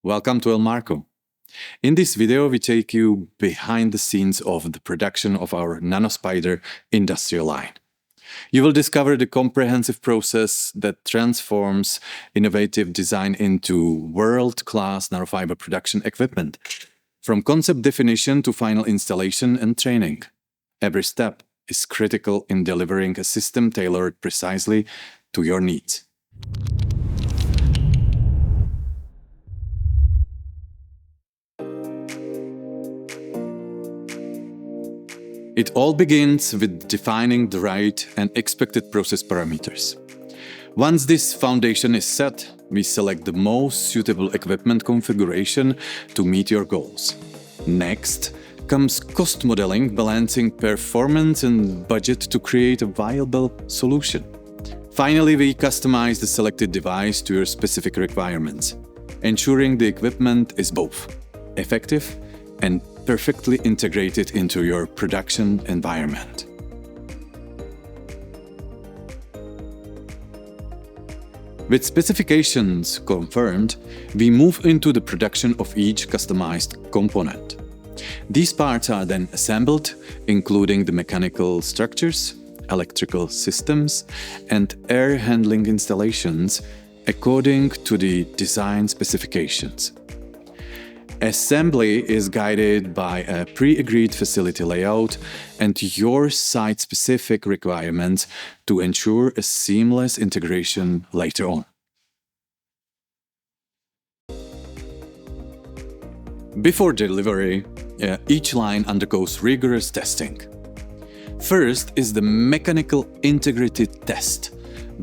Welcome to Elmarco. In this video, we take you behind the scenes of the production of our Nanospider industrial line. You will discover the comprehensive process that transforms innovative design into world-class nanofiber production equipment, from concept definition to final installation and training. Every step is critical in delivering a system tailored precisely to your needs. It all begins with defining the right and expected process parameters. Once this foundation is set, we select the most suitable equipment configuration to meet your goals. Next comes cost modeling, balancing performance and budget to create a viable solution. Finally, we customize the selected device to your specific requirements, ensuring the equipment is both effective and perfectly integrated into your production environment. With specifications confirmed, we move into the production of each customized component. These parts are then assembled, including the mechanical structures, electrical systems, and air handling installations, according to the design specifications. Assembly is guided by a pre-agreed facility layout and your site-specific requirements to ensure a seamless integration later on. Before delivery, each line undergoes rigorous testing. First is the mechanical integrity test,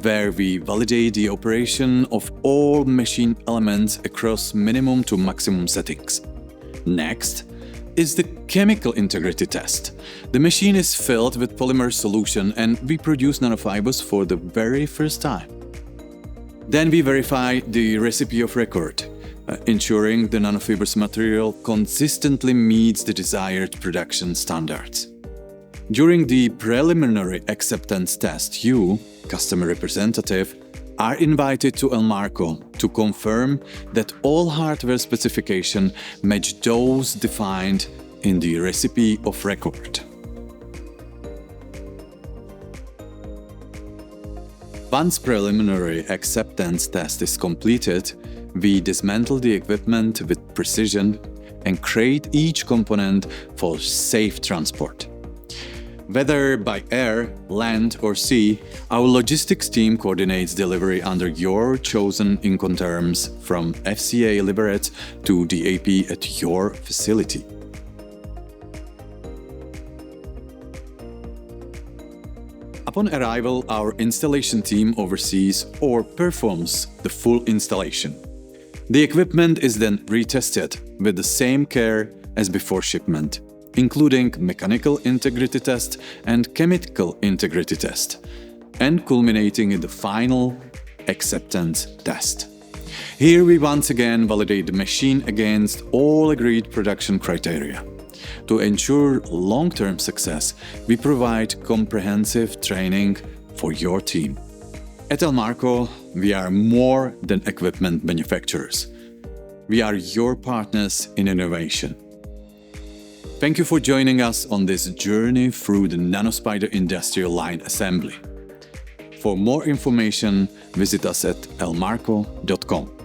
where we validate the operation of all machine elements across minimum to maximum settings. Next is the chemical integrity test. The machine is filled with polymer solution and we produce nanofibers for the very first time. Then we verify the recipe of record, ensuring the nanofibers material consistently meets the desired production standards. During the preliminary acceptance test, you, customer representative, are invited to Elmarco to confirm that all hardware specifications match those defined in the recipe of record. Once preliminary acceptance test is completed, we dismantle the equipment with precision and crate each component for safe transport. Whether by air, land or sea, our logistics team coordinates delivery under your chosen Incoterms from FCA Liberec to DAP at your facility. Upon arrival, our installation team oversees or performs the full installation. The equipment is then retested with the same care as before shipment, including mechanical integrity test and chemical integrity test, and culminating in the final acceptance test. Here we once again validate the machine against all agreed production criteria. To ensure long-term success, we provide comprehensive training for your team. At Elmarco, we are more than equipment manufacturers. We are your partners in innovation. Thank you for joining us on this journey through the Nanospider industrial line assembly. For more information, visit us at elmarco.com.